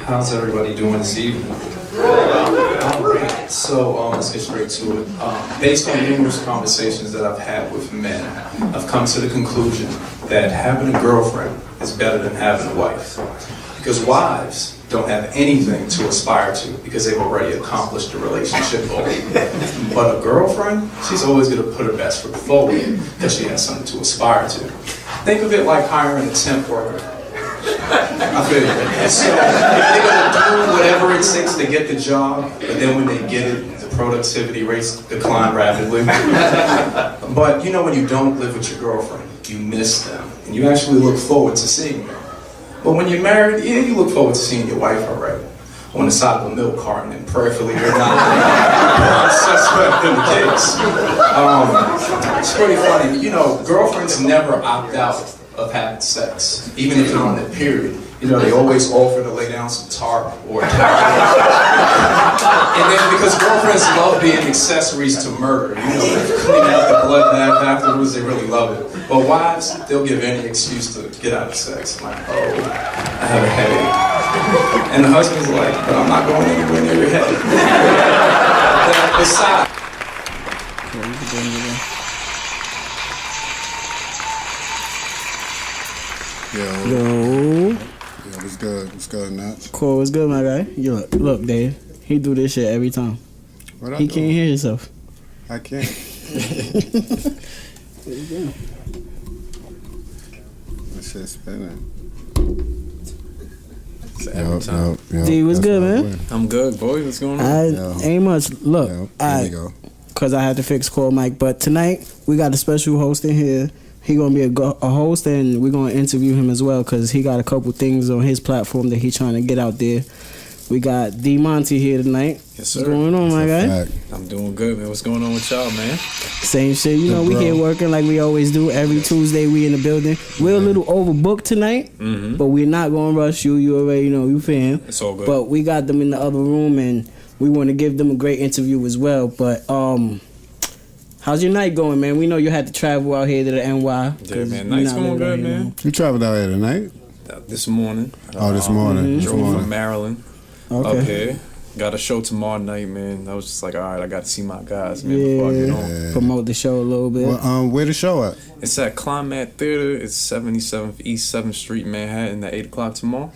How's everybody doing this evening? Alright, so let's get straight to it. Based on numerous conversations that I've had with men, I've come to the conclusion that having a girlfriend is better than having a wife. Because wives don't have anything to aspire to because they've already accomplished the relationship goal. But a girlfriend, she's always going to put her best foot forward because she has something to aspire to. Think of it like hiring a temp worker. I feel you. So they're going to do whatever it takes to get the job, but then when they get it, the productivity rates decline rapidly. But you know when you don't live with your girlfriend, you miss them, and you actually look forward to seeing them. But when you're married, yeah, you look forward to seeing your wife already on the side of a milk carton, and prayerfully you're not suspect in the case. It's pretty funny. You know, girlfriends never opt out of having sex, even if they're on their period. You know, they always offer to lay down some tarp or and then because girlfriends love being accessories to murder, you know, they clean out the blood bath afterwards, they really love it. But wives, they'll give any excuse to get out of sex. Like, oh, I have a headache. And the husband's like, but I'm not going anywhere near your head. Besides, Yo, what's good? What's good, Nats? Cool, what's good, my guy? Yo, look, Dave, he do this shit every time. What He can't hear himself. I can't. What you doing? That shit's spinning. Every time. D, what's good, man? I'm good, boy. What's going on? Ain't much. Look, Here we go. because I had to fix call mic, but tonight we got a special host in here. He gonna be a host, and we're gonna interview him as well because he got a couple things on his platform that he's trying to get out there. We got D Monty here tonight. Yes, sir. What's going on, my guy? Fact. I'm doing good, man. What's going on with y'all, man? Same shit. You know, we bro. here working like we always do. Every Tuesday we in the building. We're a little overbooked tonight, but we're not gonna rush you. You already know, you fam. It's all good. But we got them in the other room, and we want to give them a great interview as well. But how's your night going, man? We know you had to travel out here to the NY. Yeah, man. Night's going good, man. You traveled out here tonight? This morning. This morning. This Drove morning. from Maryland Okay. up here. Got a show tomorrow night, man. I was just like, all right, I got to see my guys, man, Yeah. before I get on. Promote the show a little bit. Well, where the show at? It's at Climax Theater. It's 77th East 7th Street, Manhattan, at 8 o'clock tomorrow.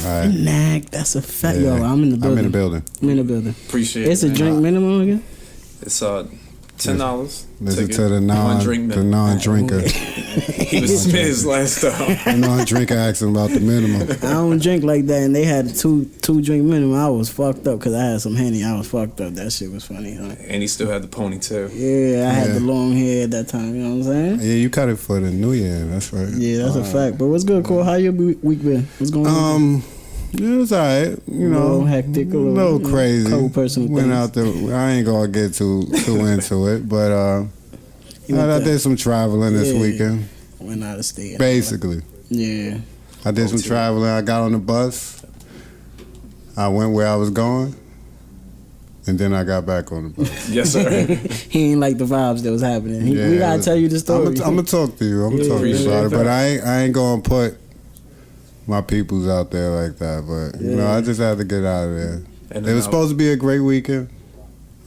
All right. Nag, that's a fact. Yeah. Yo, I'm in the building. I'm in the building. I'm in the building. Appreciate It's it, a man. drink minimum again? It's $10. Listen ticket. to the $1 non-drinker. He was Smith's last time. The non-drinker asking about the minimum. I don't drink like that, and they had two drink minimum. I was fucked up because I had some Henny. I was fucked up. That shit was funny, huh? And he still had the ponytail. Yeah, I had Yeah. the long hair at that time. You know what I'm saying? Yeah, you cut it for the new year. That's right. Yeah, that's a fact. But what's good, Cole? How your week been? What's going on? It was alright. You know, A little hectic, a little crazy. couple personal Went things. out there. I ain't gonna get too into it, but You went I to- did some traveling this Yeah. weekend. Went out of state. Basically, Yeah. I did some traveling. I got on the bus. I went where I was going, and then I got back on the bus. Yes, sir. He ain't like the vibes that was happening. We Yeah. gotta tell you the story. I'm gonna talk to you. I'm gonna Yeah, talk to you yeah, about it, yeah. but I ain't gonna put my peoples out there like that. But you know, Yeah. I just had to get out of there. And It was supposed to be a great weekend,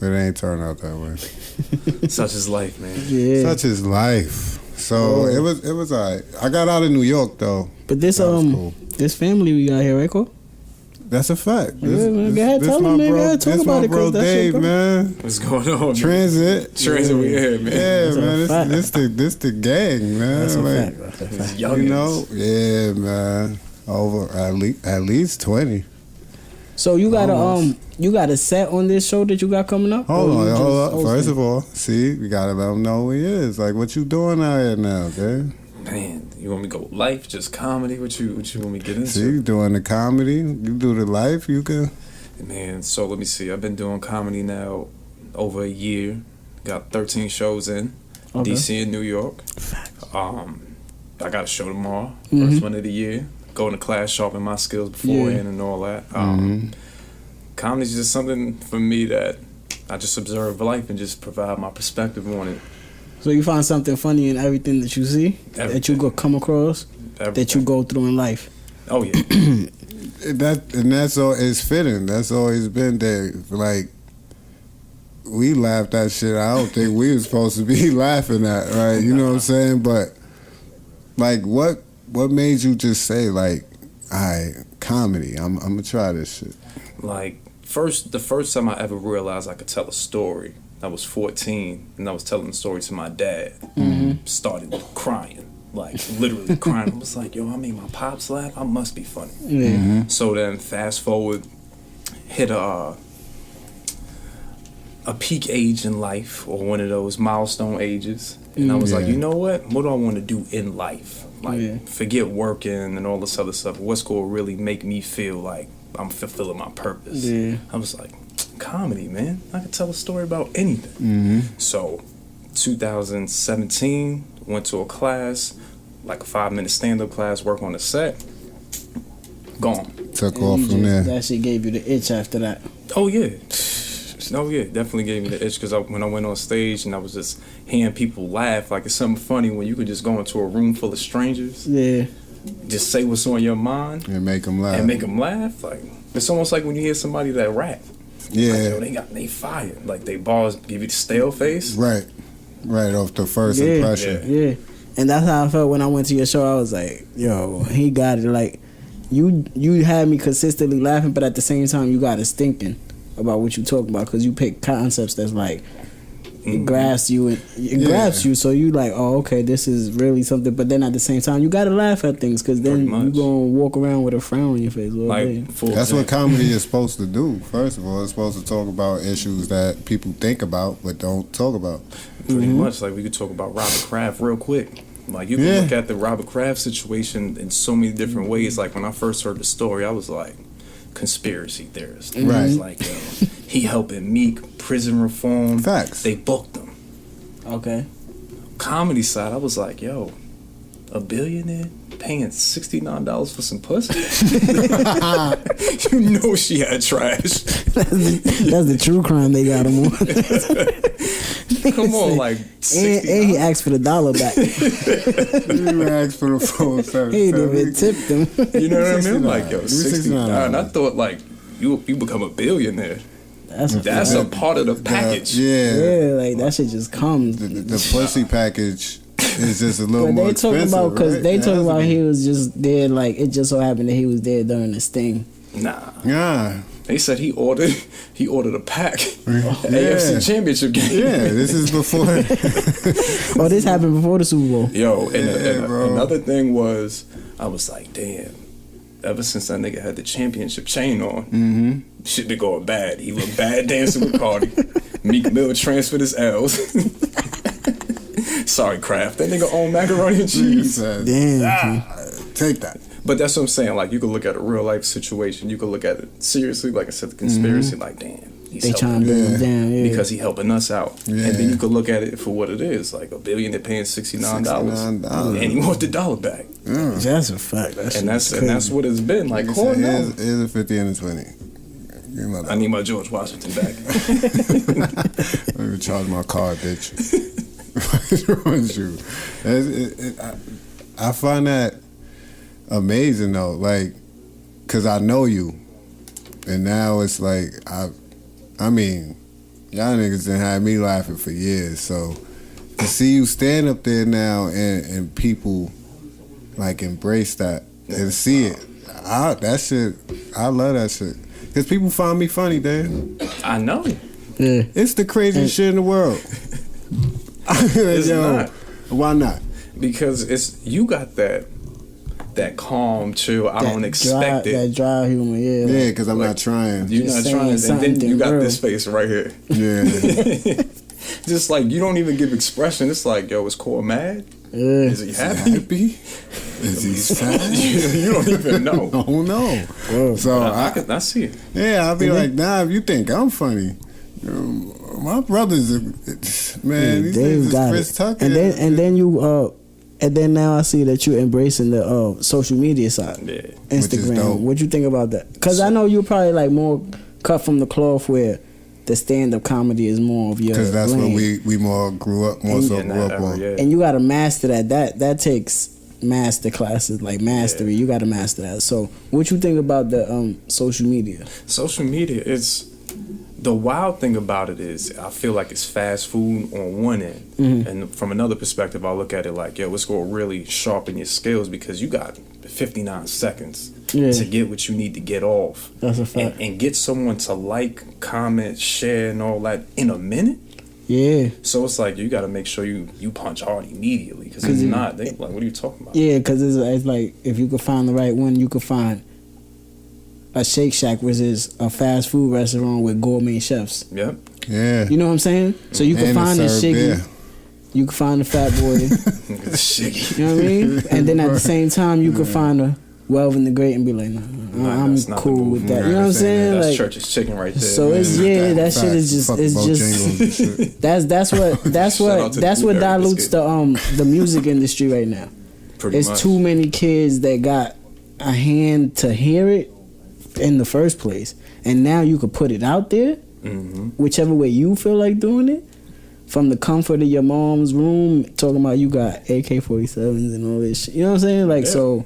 but it ain't turned out that way. Such is life, man. Yeah. Such is life. So it was alright. I got out of New York though. But this That was cool. this family we got here, right, Cole? That's a fact. Yeah, man, go ahead, tell my him, man. Go bro. ahead, talk This about my it, 'cause bro that shit Dave, go- man. What's going on, man? Transit. Transit, we here, man. Yeah, That's a man. fact. This the gang, man. That's a Like, fact. That's a fact. It's youngins. you know, yeah, man. Over at least 20. So you got a set on this show that you got coming up? Hold Or you on, just hold up. hosting? First of all, see, we gotta let him know who he is. Like, what you doing out here now, okay? Man, you want me to go life, just comedy? What you want me to get into? See, you doing the comedy, you do the life, you can. Man, so let me see. I've been doing comedy now over a year. Got 13 shows in Okay. DC and New York. I got a show tomorrow, first one of the year. Going to class, sharpen my skills beforehand and all that. Comedy's just something for me that I just observe life and just provide my perspective on it. So you find something funny in everything that you see, that you go come across, that you go through in life. Oh yeah. that's all. It's fitting. That's always been there. Like we laughed at shit. I don't think we were supposed to be laughing at. Right? You know what I'm saying? But like, what made you just say like, all right, comedy? I'm gonna try this shit. Like the first time I ever realized I could tell a story, I was 14 and I was telling the story to my dad. Started crying. Like literally crying. I was like, yo, I made my pops laugh. I must be funny. So then fast forward, hit a peak age in life, or one of those milestone ages. And I was like, you know what do I want to do in life? Like forget working and all this other stuff. What's going to really make me feel like I'm fulfilling my purpose? I was like, comedy, man. I could tell a story about anything. So 2017, went to a class, like a 5-minute stand-up class, work on the set. Gone. Took off from there. That shit gave you the itch after that. Oh yeah. Oh yeah, definitely gave me the itch, because when I went on stage and I was just hearing people laugh, like it's something funny when you could just go into a room full of strangers, just say what's on your mind and make them laugh. Like it's almost like when you hear somebody that rap. Like, yo, they fired. Like they bars give you the stale face. Right off the first impression. And that's how I felt when I went to your show. I was like, yo, he got it. Like you had me consistently laughing, but at the same time you got us thinking about what you talking about, because you pick concepts that's like it grabs you and it grabs you, so you like, oh, okay, this is really something. But then at the same time you gotta laugh at things, because then you gonna walk around with a frown on your face all day. That's what comedy is supposed to do. First of all, it's supposed to talk about issues that people think about but don't talk about. Pretty much. Like we could talk about Robert Kraft real quick. Like you can look at the Robert Kraft situation in so many different ways. Like when I first heard the story, I was like, conspiracy theorist. Right. It's like, yo, he helping Meek, prison reform. Facts. They booked him. Okay. Comedy side, I was like, yo, a billionaire paying $69 for some pussy? You know she had trash. That's the true crime they got him on. Come on, like $60. And he asked for the dollar back. He asked for the full service. He didn't even tip them. You know what I mean? Like, yo, $69. I thought like you become a billionaire. That's a part of the package. Yeah, like that shit just comes. The pussy package is just a little more expensive. Because they talk about he was just there, like it just so happened that he was there during this thing. Nah. They said he ordered a pack. AFC Championship game. Yeah, this is before. Oh, this happened before the Super Bowl. Yo, and another thing was, I was like, damn. Ever since that nigga had the championship chain on, shit been going bad. He looked bad dancing with Cardi. Meek Mill transferred his L's. Sorry, Kraft. That nigga own macaroni and cheese. Damn. Take that. But that's what I'm saying. Like, you could look at a real life situation. You could look at it seriously. Like I said, the conspiracy. Like, damn, they trying to bring him down, because he helping us out. And then you could look at it for what it is. Like a billionaire paying $69, and he wants the dollar back. That's a fact. That's what it's been. Like, here's a 50 and a 20. I need my George Washington back. Let me charge my card, bitch. What's wrong with you? I find that amazing though, like, cause I know you, and now it's like I mean, y'all niggas done had me laughing for years. So to see you stand up there now and people like embrace that and see it, I love that shit. Cause people find me funny, Dan. I know. Yeah. It's the craziest shit in the world. It's not. Why not? Because you got that calm, chill, I don't expect it. That dry humor, yeah. Yeah, because I'm not trying. You're not trying, and then you got this face right here. Yeah. Just like, you don't even give expression. It's like, yo, is Cole mad? Yeah. Is he happy? Is he sad? You don't even know. Oh, no. So I see it. Yeah, I'll be like, nah, if you think I'm funny, my brothers, man, these niggas is Chris Tucker. And then now I see that you're embracing the social media side, Instagram. What you think about that? Because I know you're probably like more cut from the cloth, where the stand-up comedy is more of your. Because that's lane. what we more grew up on. And you got to master that. That takes master classes, like mastery. You got to master that. So, what you think about the social media? Social media, it's the wild thing about it is I feel like it's fast food on one end, and from another perspective, I look at it like, yo, it's gonna really sharpen your skills because you got 59 seconds to get what you need to get off. That's a fact. And get someone to like, comment, share, and all that in a minute. Yeah. So it's like you got to make sure you punch hard immediately because it's not. They like, what are you talking about? Yeah, because it's like if you could find the right one, you could find a Shake Shack, which is a fast food restaurant with gourmet chefs. Yep. Yeah. You know what I'm saying? So you can find the Shiggy, you can find the Fat Boy. Shiggy. You know what I mean? And then at the same time, you can find a Welvin the Great and be like, I'm cool with that. You know what I'm saying? That's like, church's chicken right there. So it's that shit is just that's what dilutes the music industry right now. It's too many kids that got a hand to hear it in the first place, and now you could put it out there, whichever way you feel like doing it, from the comfort of your mom's room, talking about you got AK-47s and all this shit. You know what I'm saying? Like so.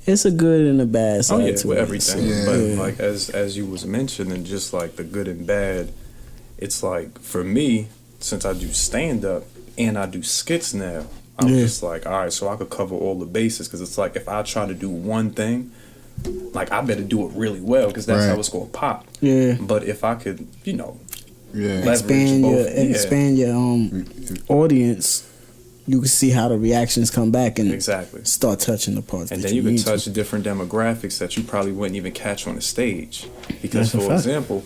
It's a good and a bad side to with it. everything. Yeah. But like as you was mentioning, just like the good and bad, it's like for me, since I do stand up and I do skits now, I'm just like, all right, so I could cover all the bases because it's like if I try to do one thing, like I better do it really well because that's how it's gonna pop. Yeah. But if I could, expand your audience, you can see how the reactions come back and start touching the parts. And then you can touch different demographics that you probably wouldn't even catch on the stage. Because, for example,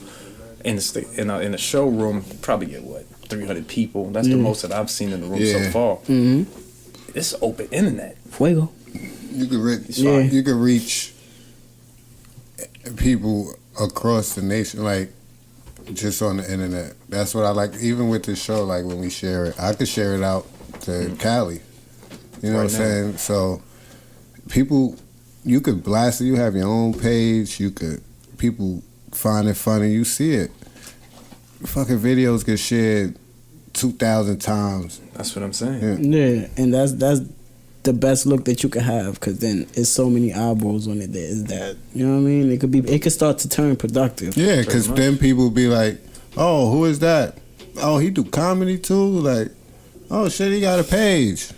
in the showroom, probably get 300 people. That's the most that I've seen in the room so far. It's open internet. Fuego. You could reach people across the nation, like just on the internet. That's what I like. Even with this show, like when we share it, I could share it out to Cali. You know what I'm saying? So people, you could blast it. You have your own page. People find it funny. You see it. Fucking videos get shared 2,000 times. That's what I'm saying. Yeah, and that's the best look that you could have, because then it's so many eyeballs on it. That you know what I mean? It could start to turn productive. Yeah, because then people be like, "Oh, who is that? Oh, he do comedy too? Like, oh shit, he got a page."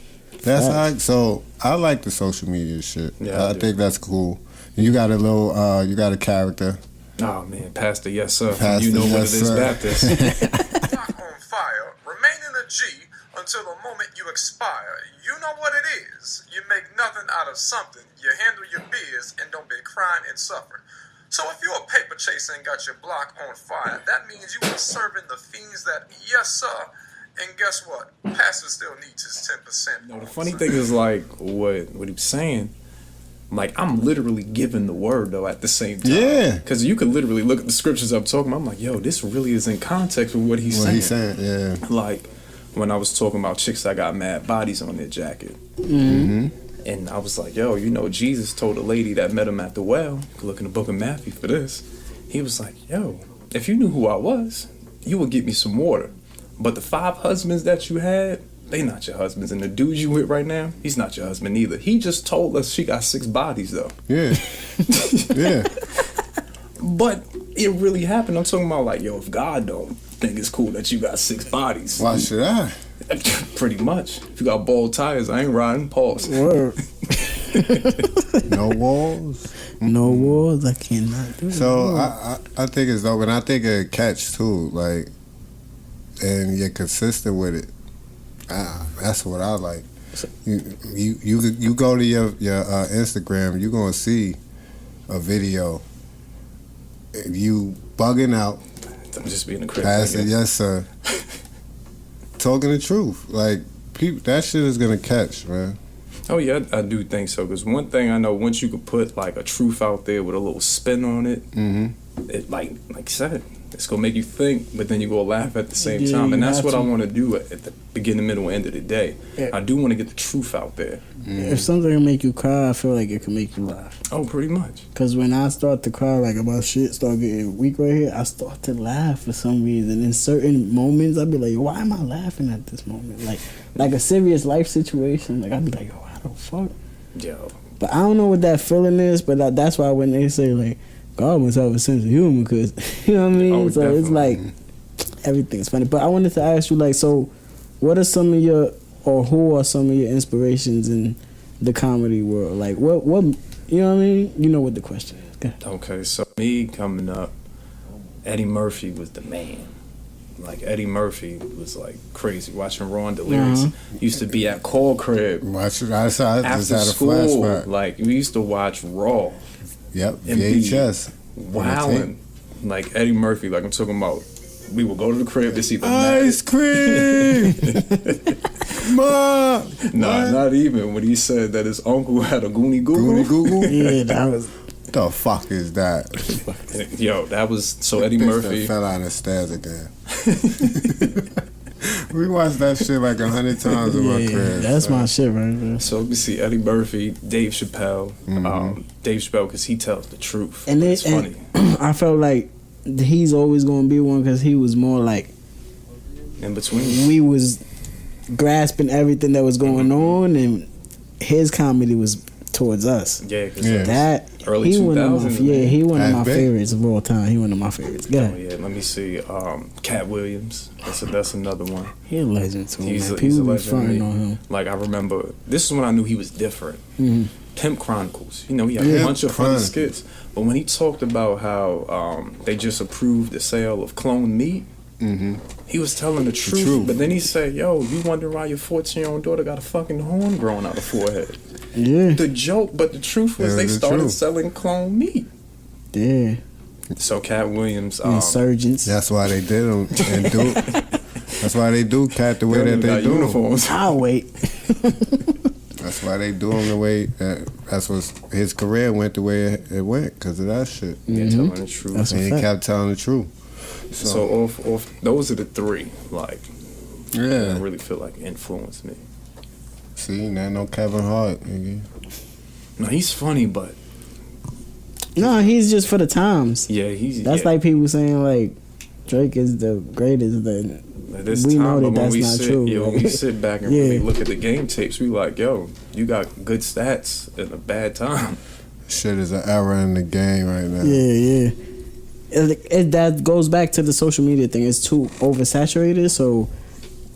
That's so I like the social media shit. Yeah, I think that's cool. And you got you got a character. Oh man, Pastor, yes sir. Pastor, you know what yes, it is, sir. Baptist. Rock on fire, remain in a G until the moment you expire. You know what it is. You make nothing out of something. You handle your biz and don't be crying and suffering. So if you're a paper chaser and got your block on fire, that means you are serving the fiends that, yes sir. And guess what? Pastor still needs his 10%. No, the funny thing is like what he was saying. Like I'm literally giving the word though at the same time. Yeah. Because you could literally look at the scriptures I'm talking about. I'm like, yo, this really is in context with what he's saying. What he's saying, yeah. Like when I was talking about chicks that got mad bodies on their jacket. And I was like, yo, Jesus told a lady that met him at the well, look in the book of Matthew for this. He was like, yo, if you knew who I was, you would get me some water. But the 5 husbands that you had, they not your husbands. And the dude you with right now, he's not your husband either. He just told us she got 6 bodies though. Yeah. Yeah. But it really happened. I'm talking about like, yo, if God don't think it's cool that you got 6 bodies. Why should I? Pretty much. If you got bald tires, I ain't riding. Pause. Word. No walls. No walls. I cannot do So I think it's dope, and I think it catch too, like, and you're consistent with it. That's what I like. You go to your Instagram, you're gonna see a video. You bugging out. I'm just being a critic. Pastor, yes sir. Talking the truth, like people, that shit is gonna catch, man. Oh yeah, I do think so. Because one thing I know, once you could put like a truth out there with a little spin on it, it like I said, it's gonna make you think, but then you go laugh at the same time, and that's what I want to do at the beginning, middle, end of the day. Yeah. I do want to get the truth out there. If something can make you cry, I feel like it can make you laugh. Oh, pretty much. Because when I start to cry, like about shit start getting weak right here, I start to laugh for some reason. In certain moments, I'd be like, why am I laughing at this moment? Like a serious life situation, like I'd be like, yo, I the fuck? Yo, But I don't know what that feeling is. But that's why when they say like God must have a sense of humor, because you know what I mean. Oh, so it's like everything's funny. But I wanted to ask you like, so what are some of your or who are some of your inspirations in the comedy world? Like what you know what I mean? You know what the question is. Go ahead. okay, so me coming up, Eddie Murphy was the man. Like Eddie Murphy was like crazy. Watching Raw and Delirious. Used to be at Call Crib I just had after a school. flashback. Like we used to watch Raw. Yep, and be VHS. wilding. Like Eddie Murphy, like I'm talking about. We would go to the crib to see the Ice cream, Ma. Nah, not even when he said that his uncle had a Goonie Goonie Google. Google. Yeah, that was. The fuck is that? Yo, that was so Eddie Bitch Murphy. that fell out of the stairs again. We watched that shit like 100 times in my crib. That's my shit right there. So we see Eddie Murphy, Dave Chappelle, Dave Chappelle because he tells the truth. And It's funny. I felt like he's always gonna be one because he was more like In between, we was grasping everything that was going on, and his comedy was towards us. yeah, because Yeah. That Early he one of my 2000s, he one of That's my big. favorites of all time. He one of my favorites. Oh Yeah, yeah, let me see. Cat Williams. That's another one. he a legend too. He's Man. a, he's a People be legend. fronting to on me. him. Like I remember, this is when I knew he was different. Pimp Chronicles. You know, he had Yeah. a bunch of funny Chronicles. skits. But when he talked about how they just approved the sale of cloned meat, he was telling the truth. truth. But then he said, "Yo, you wonder why your 14-year-old daughter got a fucking horn growing out her forehead?" Yeah, The joke, but the truth was Yeah, they the started truth. selling cloned meat. yeah. So Cat Williams, Insurgents. That's why they did them and do. That's why they do cat the way that they got do 'em. uniforms. I'll wait. That's why they do him the way. That's what his career went the way it went because of that shit. Yeah, telling the truth. That's And he fact. kept telling the truth. So off those are the three like that Yeah. I really feel like influenced me. See, now no Kevin Hart. Nigga. No, he's funny, but No, he's just for the times. yeah, he's That's like people saying like Drake is the greatest. Then at this we time, know that but when that's we not sit, true. Yeah, when we sit back and Yeah. really look at the game tapes, we like, yo, you got good stats in a bad time. Shit is an error in the game right now. yeah. That goes back to the social media thing. It's too oversaturated, so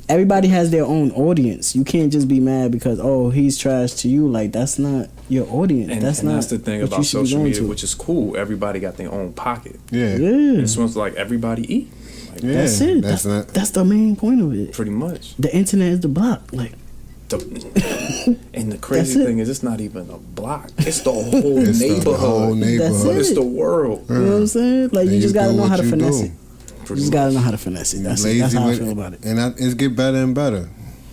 everybody has their own audience. You can't just be mad because he's trash to you. Like that's not your audience. And that's not. that's the thing what you about should be social going media, to. which is cool. Everybody got their own pocket. Yeah. Yeah, It smells like everybody eat. Like, Yeah. that's it. That's not. That's the main point of it. pretty much. The internet is the block. Like And the crazy That's it. thing is, it's not even a block. It's the whole It's neighborhood. the whole neighborhood. It's the world. you know what I'm saying? Like And you just gotta do know how what to you finesse do. it. You just gotta know how to finesse it. That's Lazy how I with feel about it. And it's get better and better.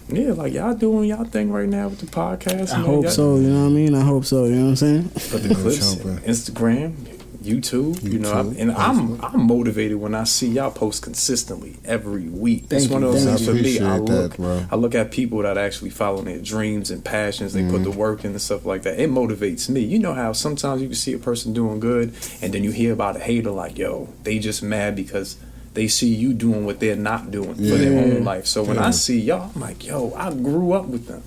Yeah, like y'all doing y'all thing right now with the podcast. I man. hope Y'all- so. You know what I mean? I hope so. You know what I'm saying? But the clips, Chopping. Instagram, YouTube, you know, YouTube, I'm motivated when I see y'all post consistently every week. Thank It's one you, of those thank things you. for me. I appreciate that, bro. I look at people that actually follow their dreams and passions. They put the work in and stuff like that. It motivates me. You know how sometimes you can see a person doing good, and then you hear about a hater like, yo, they just mad because they see you doing what they're not doing for their Yeah. own life. So when I see y'all, I'm like, yo, I grew up with them.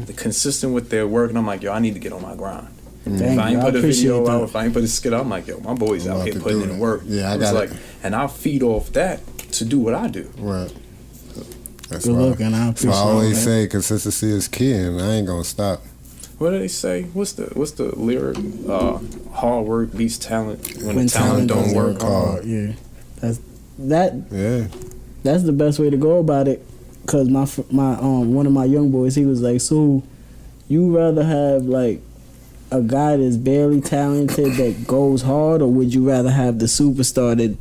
They're consistent with their work, and I'm like, yo, I need to get on my grind. If Thank I ain't you. I put a appreciate video that. out, if I ain't put a skit out, I'm like, yo, my boys I'm out about here to putting do in the that. work. Yeah, I It's got like, it. and I'll feed off that to do what I do. Right. That's Good why. looking. I So I appreciate always that. say consistency is key, and I ain't gonna stop. What do they say? What's the lyric? Hard work beats talent when the talent don't doesn't work hard. Yeah, that's Yeah. that's the best way to go about it. Cause my one of my young boys, he was like, "So, you rather have like a guy that's barely talented that goes hard, or would you rather have the superstar that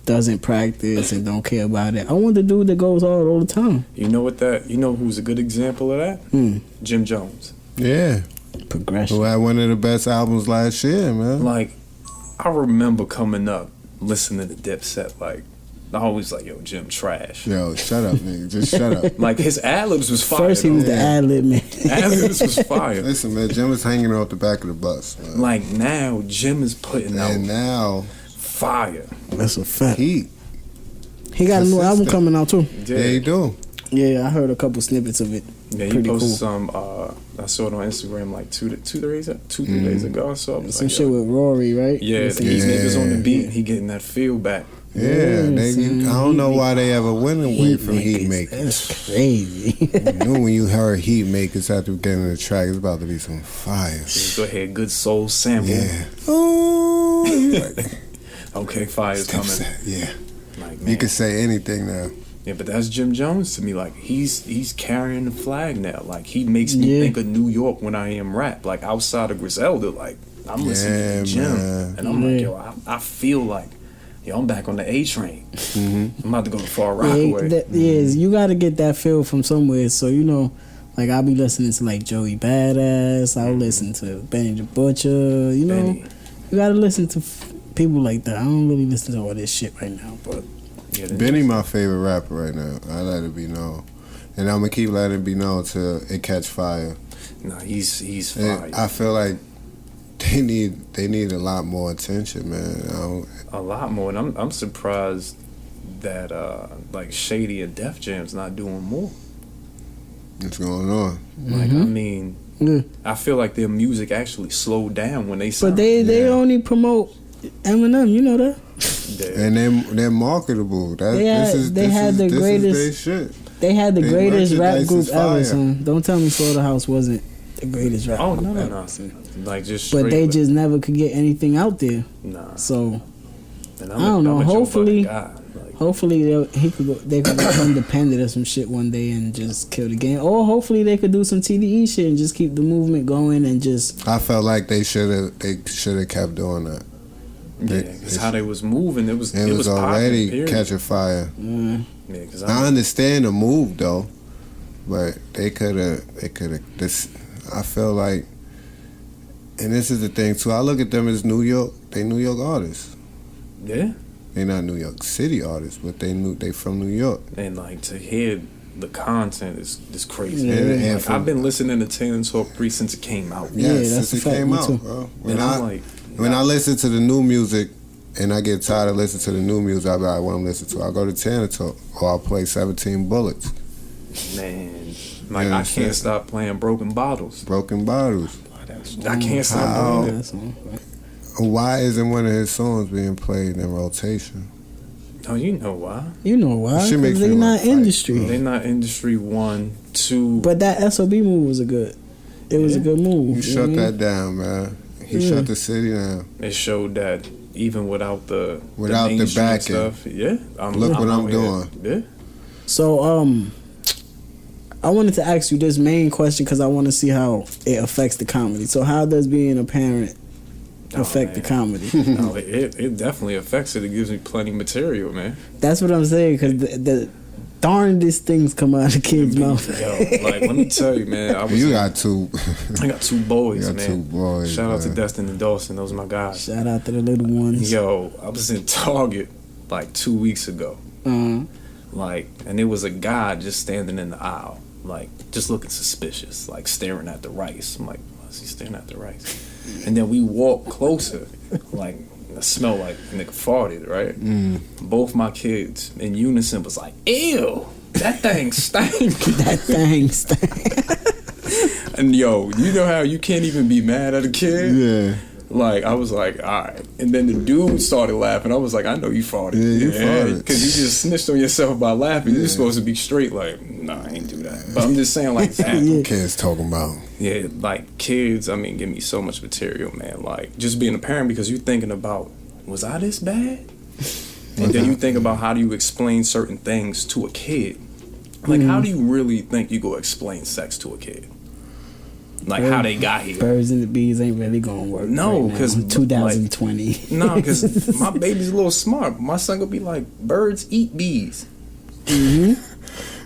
doesn't practice and don't care about it?" I want the dude that goes hard all the time. You know what that? You know who's a good example of that? Jim Jones. Yeah. Progression. Who had one of the best albums last year, man. Like, I remember coming up listening to Dipset. Like, I always like, yo, Jim trash. Yo, shut up, nigga. Just shut up. Like his ad-libs was fire. First, he was the Yeah. ad lib man. ad-libs was fire. Listen, man, Jim was hanging off the back of the bus, man. Like now, Jim is putting out And now, fire. That's a fact. he He got a new album consistent. coming out too. yeah, he do. Yeah, I heard a couple snippets of it. Yeah, he pretty posted cool. some. I saw it on Instagram like 2-3 days ago. So I was Some like, shit with Rory, right? yeah, Some- these niggas on the Yeah. beat. He getting that feel back. Yeah, son, I don't know Heat why they ever went away from Makers, Heat Makers. That's crazy. You knew when you heard Heat Makers at the beginning of the track, it's about to be some fire. Go ahead, good soul sample. Yeah. Oh, you like, Okay, fire's coming. yeah. Like, man. You can say anything now. Yeah, but that's Jim Jones to me. Like he's carrying the flag now. Like he makes me Yeah. think of New York when I am rap. Like outside of Griselda, like I'm listening Yeah, to Jim, man. and I'm like, Yeah. yo, I feel like, yo, I'm back on the A train. Mm-hmm. I'm about to go to Far Yeah, Rockaway. yes, you got to get that feel from somewhere. So you know, like I'll be listening to like Joey Badass. I'll listen to Benny the Butcher. You know, Benny. you got to listen to people like that. I don't really listen to all this shit right now, but Yeah, Benny my favorite rapper right now. I let it be known. And I'm going to keep letting it be known till it catch fire. nah, he's And fire. I feel like they need a lot more attention, man. A lot more, and I'm surprised that like Shady and Def Jam's not doing more. What's going on? Like I mean, yeah. I feel like their music actually slowed down when they But signed. they Yeah. only promote Eminem. You know that And they're marketable. That, They had- this is, they this had is, the this greatest- is their shit. they had the They greatest rap merchandise group is ever. fire. Son, don't tell me Slaughterhouse wasn't the greatest rap Oh group no, ever. no, like just. But straight they up. just never could get anything out there. Nah. So And I don't know, I'm a Joe hopefully- Budden guy. Like, hopefully they could go independent or some shit one day and just kill the game. Or hopefully they could do some TDE shit and just keep the movement going and just I felt like they should have kept doing that. yeah, because how they was moving, it was popping, already period. catching fire. Yeah, because I understand the move though, but they could have. This I feel like, and this is the thing too. I look at them as New York. They New York artists. yeah, They not New York City artists, but they from New York. and like to hear the content is crazy. Yeah. And Like, I've been listening to Taylor Talk 3 since it came out. Yeah, Yes, that's since a it fact. came Me out, too. bro. And I'm like, When I listen to the new music and I get tired of listening to the new music, I be like, what I'm listening to? I go to Tanner Talk or I'll play 17 Bullets, man, like Yeah, I shit. can't stop playing Broken Bottles. Broken Bottles. I can't stop How? doing it. that's all. Why isn't one of his songs being played in rotation? Oh, you know why? You know why? Shit makes Because they me not wanna fight, industry. bro. They're not industry 1, 2. But that SOB move was a good. It was a good move. You shut know what I mean? that down, man. He Yeah. shut the city down. It showed that even without the Without the mainstream backing. stuff, yeah. Look what I'm out here. doing. Yeah. So I wanted to ask you this main question because I want to see how it affects the comedy. So how does being a parent affect the man. comedy? No, it definitely affects it. It gives me plenty of material, man. That's what I'm saying because the darndest things come out of the kids' mouth. Yo, like let me tell you, man. You got two. I got 2 boys, You got man. 2 boys, Shout out to man. Destin and Dawson. Those are my guys. Shout out to the little ones. Yo, I was in Target like 2 weeks ago. Like, and there was a guy just standing in the aisle, like just looking suspicious, like staring at the rice. I'm like, why is he staring at the rice? And then we walk closer, like I smell like a nigga farted, right? Both my kids in unison was like, ew, that thing stank. That thing stank. And yo, you know how you can't even be mad at a kid? Yeah. Like, I was like, all right. And then the dude started laughing. I was like, I know you farted. Yeah, you farted. Because you just snitched on yourself by laughing. You're supposed to be straight, like, nah, I ain't do that. But I'm just saying, like, that. Yeah. Kids talking about. Yeah, like, kids, I mean, give me so much material, man. Like, just being a parent because you're thinking about, was I this bad? And then you think about how do you explain certain things to a kid. Like, how do you really think you go explain sex to a kid? Like, how they got here. Birds and the bees ain't really gonna work. No, right now 'cause, in 2020. No, because my baby's a little smart. My son gonna be like, birds eat bees.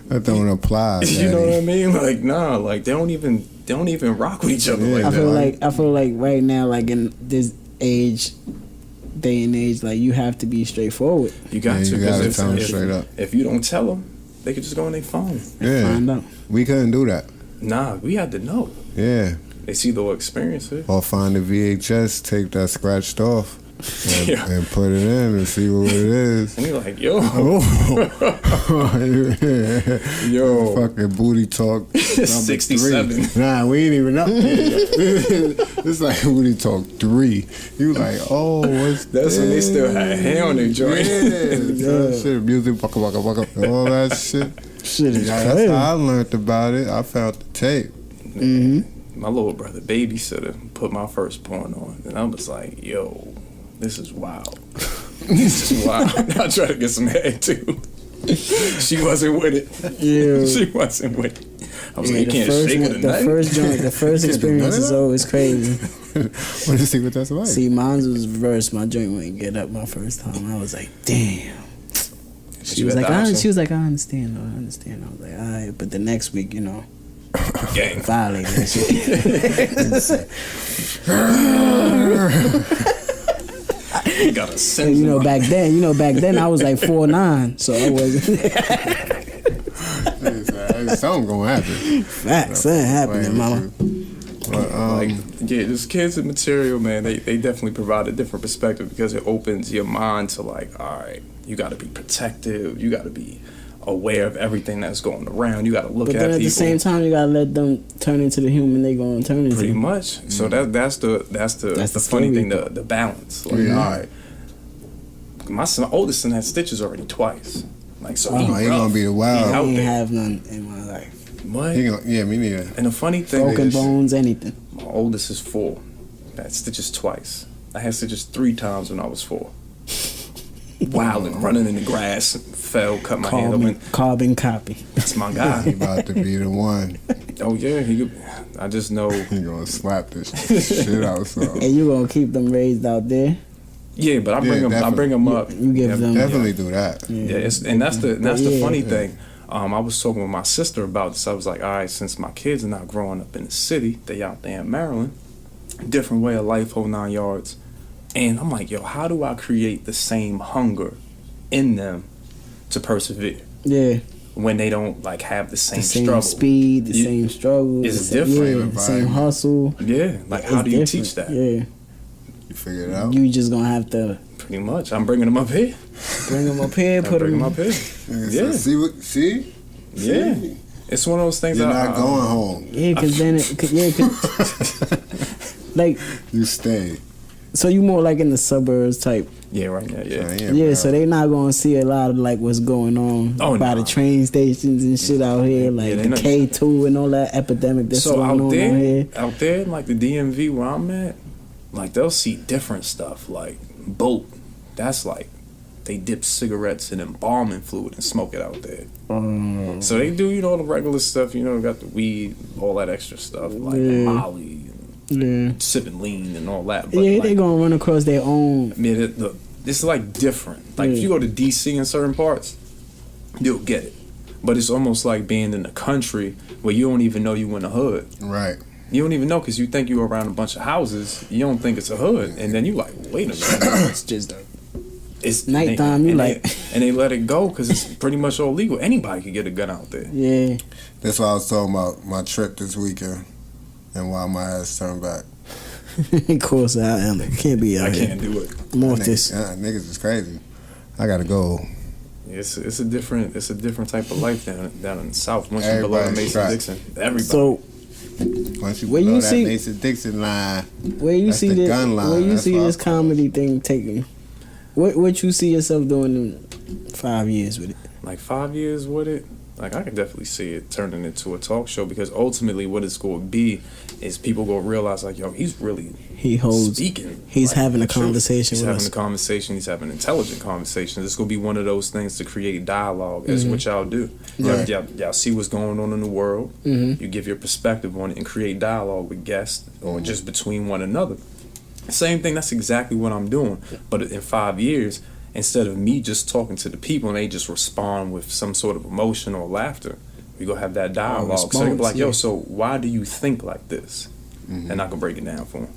That don't apply. You know what I Daddy. mean? Like, nah, like they don't even rock with each other Yeah. like I that. feel like right now, like in this day and age, like you have to be straightforward. You got Yeah, to. you 'cause gotta if- tell 'em if- straight up. If you don't tell them, they could just go on their phone. Yeah. Find out. We couldn't do that. Nah, we had to know. Yeah. They see the experience it. Or find the VHS tape that scratched off. and put it in and see what it is. And you're like, yo. Yo. Fucking booty talk. 67. 3. Nah, we ain't even up there. It's like booty talk 3. You like, oh, what's That's when they still had hair on their joint. Yeah. Shit, music, waka, all that shit. Shit is That's crazy. how I learned about it. I found the tape. Mm-hmm. My little brother, babysitter, put my first porn on. And I was like, yo, this is wild. This is wild. I tried to get some head too. She wasn't with it. Yeah. She wasn't with it. I was like, you can't shake it The tonight. first experience is always crazy. Want to see what that's like? See, mine was reverse. My joint wouldn't get up my first time. I was like, damn. She was like, I understand. I understand. I was like, all right. But the next week, you know, Gang. violate that shit. You got a sense. And, back then I was like 4'9", so I wasn't. Something gonna happen. Facts, something happening, mama. This kids and material, man, they definitely provide a different perspective because it opens your mind to like, all right, you got to be protective, you got to be aware of everything that's going around, you got to look But at then at people. the same time, you gotta let them turn into the human they gonna turn into. Pretty much. So that's the funny thing, the balance. Like, all right, my oldest son had stitches already twice. Like, so he gonna be the wild. I out ain't there. have none in my life. What? Yeah, me neither. And the funny thing Broken is, bones, anything. my oldest is 4. Had stitches twice. I had stitches 3 times when I was 4. Wilding, running in the grass, fell, cut my hand open. Carbon copy. That's my guy. He about to be the one. Oh yeah, I just know. He gonna slap this shit out. So. And you gonna keep them raised out there. Yeah, but I bring them up. You give them definitely do that. Yeah, and that's the funny thing. I was talking with my sister about this. I was like, all right, since my kids are not growing up in the city, they out there in Maryland, different way of life, whole 9 yards. And I'm like, yo, how do I create the same hunger in them to persevere? Yeah. When they don't like have the same same struggle, speed, the same struggle. It's the different. Same hustle. Yeah, like how do you different. teach that? Yeah. You figure it out. You just gonna have to Pretty much. I'm bringing them up here. bring them up here, put Bring them them up here. Yeah. See? Yeah. It's one of those things. You're not going home. Yeah, cause then like You stay. so you more like in the suburbs type. Yeah, right now. Yeah. Yeah, so they not gonna see a lot of like what's going on by the train stations and shit out here, like the K2 and all that epidemic that's So going on here. out there, like the DMV where I'm at, like they'll see different stuff, like boat. That's like they dip cigarettes in embalming fluid and smoke it out there. So they do, the regular stuff. Got the weed, all that extra stuff, like Molly, sipping lean and all that. But Yeah, like, they gonna run across their own. I mean, this is like different. Like if you go to DC in certain parts, you'll get it. But it's almost like being in the country where you don't even know you in the hood. Right. You don't even know because you think you're around a bunch of houses. You don't think it's a hood, and then you like, wait a minute, It's just it's nighttime. and they let it go because it's pretty much all legal. Anybody can get a gun out there. yeah. That's why I was talking about my trip this weekend and why my ass turned back. Of course, I am. Can't be out I here. can't do it. Mortis. Niggas is crazy. I gotta go. It's a different type of life down in the South. Once you below the Mason-Dixon, everybody. So Once you Where below you that see- Mason-Dixon line, where you that's see the this? gun line. Where you That's see what I this call it. comedy thing taking? What you see yourself doing in 5 years with it? like 5 years with it, like I could definitely see it turning into a talk show because ultimately what it's going to be is people going to realize like, yo, he's really speaking. He's like, having a the truth. conversation He's with having us. a conversation. He's having intelligent conversations. It's going to be one of those things to create dialogue as what y'all do. Right. Y'all see what's going on in the world. Mm-hmm. You give your perspective on it and create dialogue with guests or just between one another. Same thing. That's exactly what I'm doing. But in 5 years, instead of me just talking to the people and they just respond with some sort of emotion or laughter, we go have that dialogue. So they be like, yo, so why do you think like this? And I can break it down for them.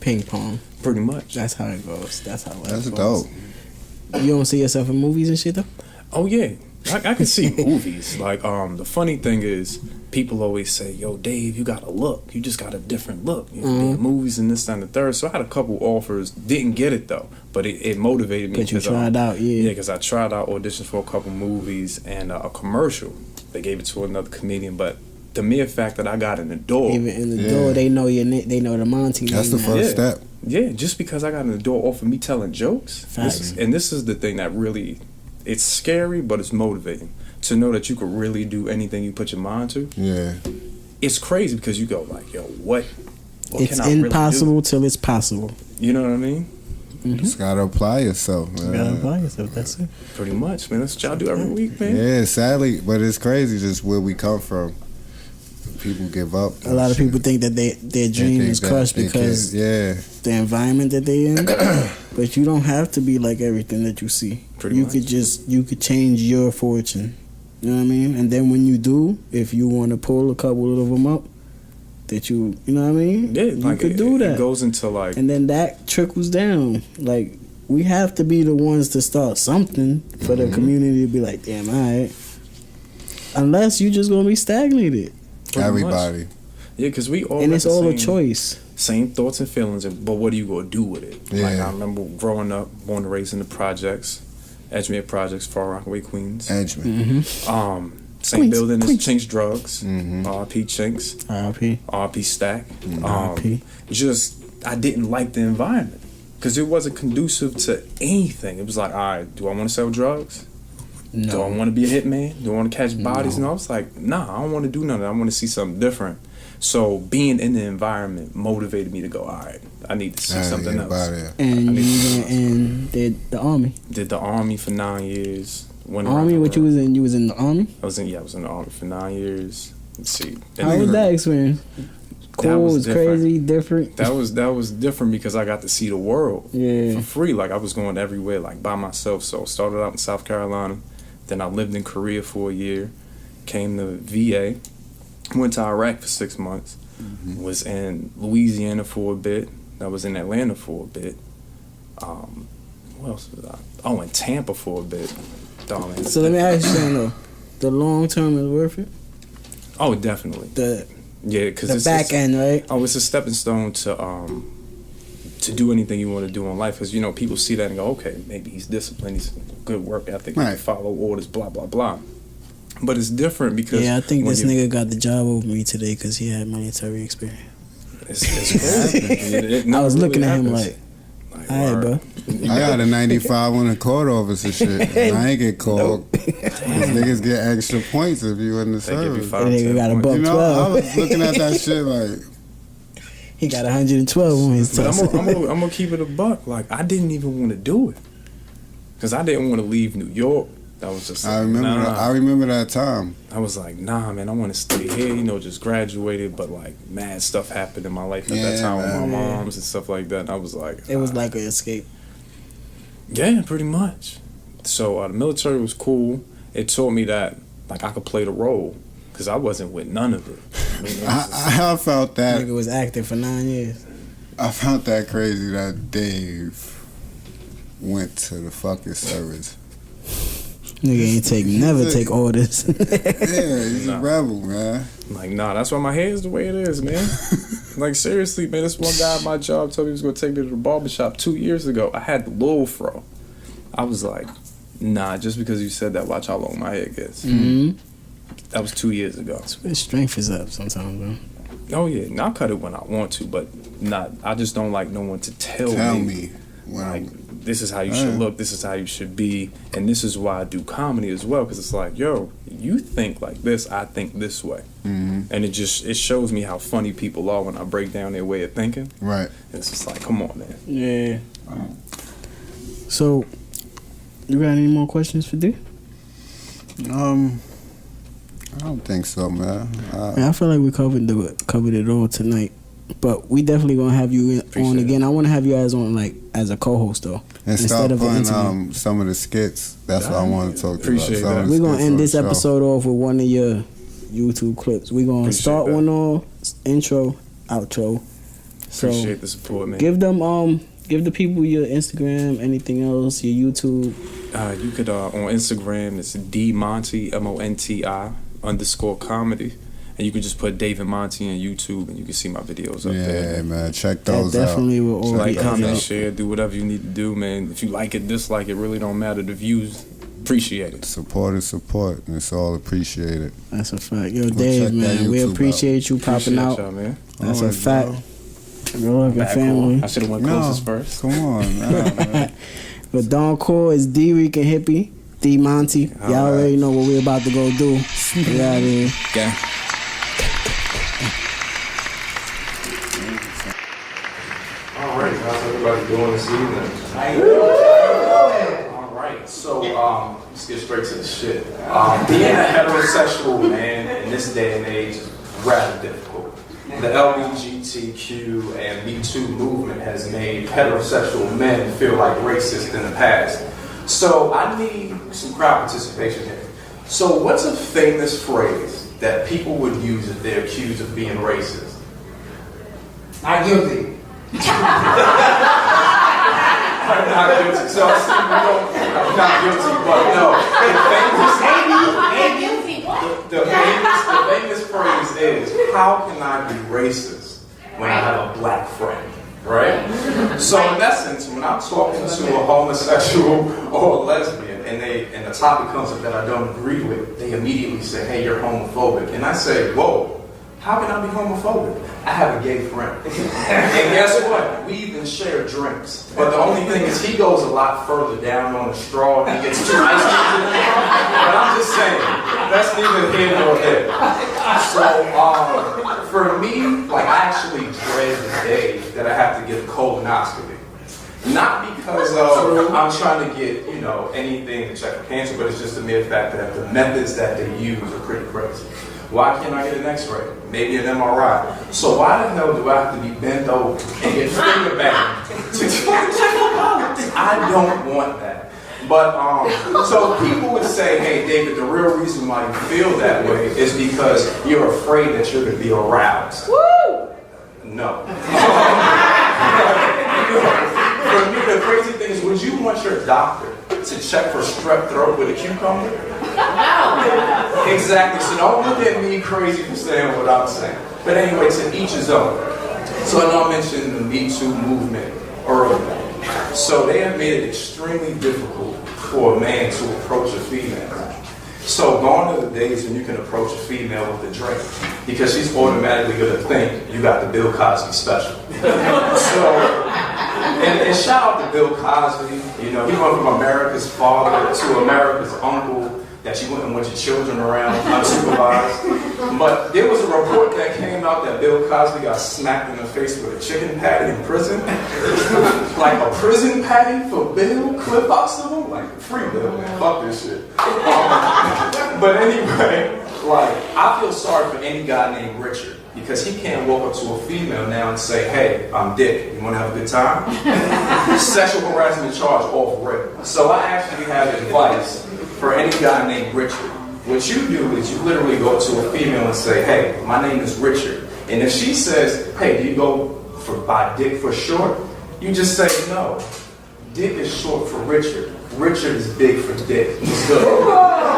Ping pong. Pretty much. That's how it goes. That's how it That's goes. dope. You don't see yourself in movies and shit though? Oh yeah, I can see movies. Like the funny thing is, people always say, "Yo, Dave, you got a look. You just got a different look. You know, be in movies and this, that, and the third." So I had a couple offers, didn't get it though. but it motivated me. But you tried out, yeah. Yeah, because I tried out, auditions for a couple movies and a commercial. They gave it to another comedian, but the mere fact that I got in the door, Even in the door, they know your they know the Monty. That's the name first now. step. yeah, just because I got in the door off of me telling jokes. Facts. This is the thing that really, it's scary, but it's motivating to know that you could really do anything you put your mind to. Yeah. It's crazy because you go like, yo, what It's can I really impossible till it's possible. do? You know what I mean? Just gotta apply yourself, man. You gotta apply yourself. That's it. Pretty much, man. That's what y'all do every week, man. Yeah, sadly, but it's crazy just where we come from. People give up. A lot of people think that their dream is crushed because the environment that they in. But you don't have to be like everything that you see. Pretty you much. you could change your fortune. You know what I mean? And then when you do, if you want to pull a couple of them up, that you know what I mean? Yeah, you like could do that. It goes into like, And then that trickles down. Like, we have to be the ones to start something for the community to be like, damn, all right. Unless you just gonna be stagnated. pretty Everybody. much. Yeah, because we all And got it's the all a same- choice. Same thoughts and feelings, but what are you gonna do with it? Like Yeah. I remember growing up, born and raised in the projects, Edgemere Projects, Far Rockaway, Queens. Edgemere. Same Queens, building as Queens. Chinks Drugs, RP Chinks, R.I.P. RP Stack. R.I.P. Just I didn't like the environment because it wasn't conducive to anything. It was like, all right, do I want to sell drugs? Do I want to be a hitman? Do I want to catch bodies? And I was like, nah, I don't want to do nothing. I want to see something different. So being in the environment motivated me to go, all right, I need to see something else. And you went and did the Army. Did the Army for 9 years. Went Army, around what the you world. was in? You was in the Army? I was in the Army for 9 years. Let's see. How was that experience? Cool, was was different. crazy, different. That was different because I got to see the world Yeah. for free. Like I was going everywhere, like by myself. So I started out in South Carolina, then I lived in Korea for a year, came to VA, went to Iraq for 6 months, was in Louisiana for a bit. I was in Atlanta for a bit. What else was I? Oh, in Tampa for a bit. Darling. So let me ask you something though. The long term is worth it? Oh, definitely. The Yeah, because the back end, right? Oh, it's a stepping stone to do anything you want to do in life. Because, you know, people see that and go, okay, maybe he's disciplined, he's good work ethic, he Right. can follow orders, blah, blah, blah. But it's different because... Yeah, I think when this you- nigga got the job over me today because he had military experience. It's crazy. I was looking at him like, all right, bro. I got a 95 on the court officer shit. And I ain't get called. These niggas get extra points if you in the They give you service. 5, That nigga 10 got a points. buck. You know, 12. I was looking at that shit like, He got 112 on his But test. I'm gonna keep it a buck. Like, I didn't even want to do it. Because I didn't want to leave New York. That was just like, I remember that time. I was like, nah, man, I want to stay here. You know, just graduated, but like mad stuff happened in my life at that Yeah, time with my man. moms and stuff like that. And I was like, It was like an escape. yeah, pretty much. So the military was cool. It taught me that like I could play the role because I wasn't with none of it. I mean, it was just- I felt that. Nigga was active for 9 years. I found that crazy that Dave went to the fucking service. Nigga ain't never take orders. Yeah, he's Nah. a rebel, man. like, nah, that's why my hair is the way it is, man. Like, seriously, man, this one guy at my job told me he was going to take me to the barbershop 2 years ago. I had the little fro. I was like, nah, just because you said that, watch how long my hair gets. Mm-hmm. That was 2 years ago. His strength is up sometimes, bro. Oh, yeah, and I'll cut it when I want to, but not. I just don't like no one to tell me when like, I'm. this is how you should look, this is how you should be, and this is why I do comedy as well, because it's like, yo, you think like this, I think this way. Mhm. And it shows me how funny people are when I break down their way of thinking. Right. It's just like, come on, man. Yeah. So, you got any more questions for D? I don't think so, man. Man, I feel like we covered it all tonight. But we definitely gonna have you on Appreciate again. I want to have you guys on like as a co-host though, And instead start of an putting interview. some of the skits. That's what I want to talk Appreciate about. Some of that. the We're gonna skits end on this the show. episode off with one of your YouTube clips. We're gonna Appreciate start that. one on intro, outro. So Appreciate the support, man. give the people your Instagram, anything else, your YouTube. You could on Instagram, it's DMonty, MONTI _comedy. And you can just put David Monty on YouTube and you can see my videos up there. Yeah, man, check That those definitely out. will all Like, be comment, evident. share, do whatever you need to do, man. If you like it, dislike it, really don't matter. The views, appreciate it. Support is support, and it's all appreciated. That's a fact. Yo, check Dave, that man, we YouTube appreciate you popping Appreciate out. y'all, man. That's a Always, fact. bro. Good looking Back family. on. I should have went No, closest first. come on. Nah, man. But Don Core is Drican Hippie, D Monty. Y'all All right. already know what we about to go do. We out here. Gang. All right, how's everybody doing this evening? All right, so let's get straight to the shit. Being a heterosexual man in this day and age is rather difficult. The LGBTQ and Me Too movement has made heterosexual men feel like racist in the past. So I need some crowd participation here. So what's a famous phrase that people would use if they're accused of being racist? Not guilty. I'm not guilty. So I see you don't, I'm not guilty, but no. The famous phrase is, how can I be racist when I have a black friend? Right? So in essence, when I'm talking to a homosexual or a lesbian and the topic comes up that I don't agree with, they immediately say, hey, you're homophobic. And I say, whoa, how can I be homophobic? I have a gay friend. And guess what? We even share drinks. But the only thing is he goes a lot further down on the straw and he gets two ice creams in the But I'm just saying, that's neither here nor there. So for me, like I actually dread the day that I have to get a colonoscopy. Not because I'm trying to get, anything to check for cancer, but it's just the mere fact that the methods that they use are pretty crazy. Why can't I get an x-ray? Maybe an MRI. So why the hell do I have to be bent over and get finger banged to check out? I don't want that. But, so people would say, hey, David, the real reason why you feel that way is because you're afraid that you're going to be aroused. Woo! No. For me, the crazy thing is, would you want your doctor to check for strep throat with a cucumber? No. Exactly. So don't look at me crazy for saying what I'm saying. But anyway, to each his own. So I know I mentioned the Me Too movement earlier. So they have made it extremely difficult for a man to approach a female. So gone are the days when you can approach a female with a drink because she's automatically going to think you got the Bill Cosby special. And shout out to Bill Cosby. He went from America's father to America's uncle that you wouldn't want your children around unsupervised. But there was a report that came out that Bill Cosby got smacked in the face with a chicken patty in prison. Like a prison patty for Bill? Clip Oxnell? Like, free Bill, man. Fuck this shit. But anyway, I feel sorry for any guy named Richard because he can't walk up to a female now and say, hey, I'm Dick. You want to have a good time? Sexual harassment charge off rip. So I actually have advice for any guy named Richard. What you do is you literally go to a female and say, hey, my name is Richard. And if she says, hey, do you go by Dick for short? You just say, no. Dick is short for Richard. Richard is big for Dick. It's good.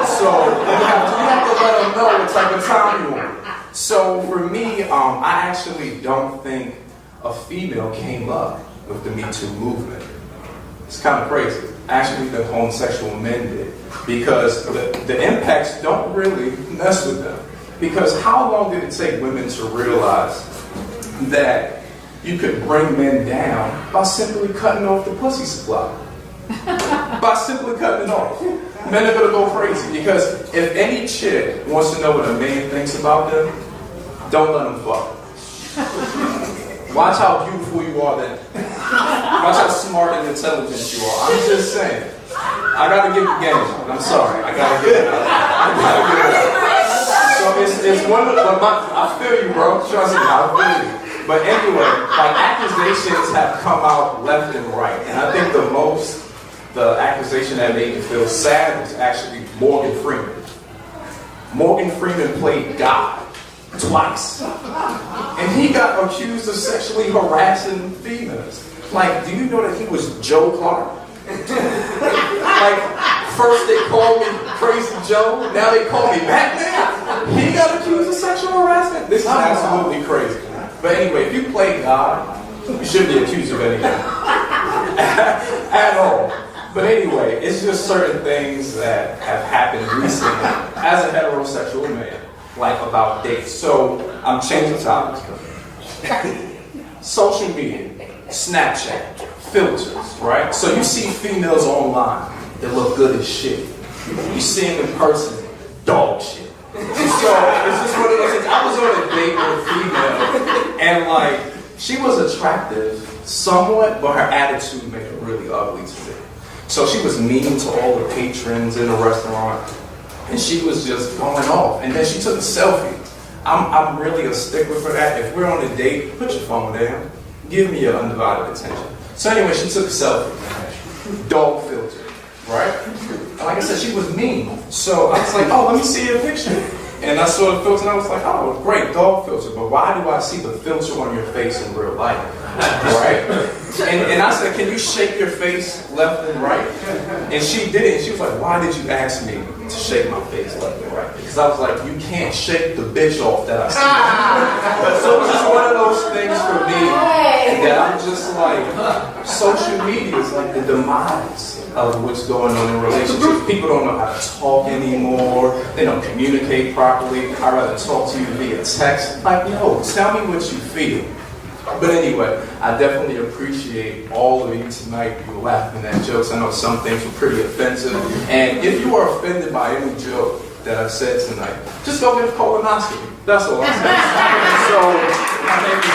So you have to let them know what type of time you want. So for me, I actually don't think a female came up with the Me Too movement. It's kind of crazy. I actually think homosexual men did. Because the impacts don't really mess with them. Because how long did it take women to realize that you could bring men down by simply cutting off the pussy supply? By simply cutting it off. Men are going to go crazy. Because if any chick wants to know what a man thinks about them, don't let them fuck. Watch how beautiful you are then. Watch how smart and intelligent you are. I'm just saying. I gotta give the game. I'm sorry. I gotta give it up. So it's one of the, I feel you, bro. Trust me, I feel you. But anyway, accusations have come out left and right. And I think the accusation that made me feel sad was actually Morgan Freeman. Morgan Freeman played God twice. And he got accused of sexually harassing females. Do you know that he was Joe Clark? First they called me Crazy Joe, now they call me Batman. He got accused of sexual harassment? This is absolutely crazy. But anyway, if you play God, you shouldn't be accused of anything at all. But anyway, it's just certain things that have happened recently as a heterosexual man, like about dates. So I'm changing topics. Social media, Snapchat, filters, right? So you see females online that look good as shit. You see them in person, dog shit. So it's just one of those things. I was on a date with a female, and like, she was attractive somewhat, but her attitude made her really ugly to me. So she was mean to all the patrons in the restaurant, and she was just going off. And then she took a selfie. I'm really a stickler for that. If we're on a date, put your phone down. Give me your undivided attention. So anyway, she took a selfie. Dog filter, right? And like I said, she was mean. So I was like, oh, let me see your picture. And I saw the filter and I was like, oh, great, dog filter. But why do I see the filter on your face in real life? Right? And I said, can you shake your face left and right? And she did it. And she was like, why did you ask me to shake my face left and right? Because I was like, you can't shake the bitch off that I see. So it was just one of those things for me that I'm just like, social media is like the demise of what's going on in relationships. People don't know how to talk anymore. They don't communicate properly. I'd rather talk to you via text. Like, yo, tell me what you feel. But anyway, I definitely appreciate all of you tonight. You were laughing at jokes. I know some things were pretty offensive. And if you are offended by any joke that I said tonight, just go get a colonoscopy. That's all I'm saying. So, my name is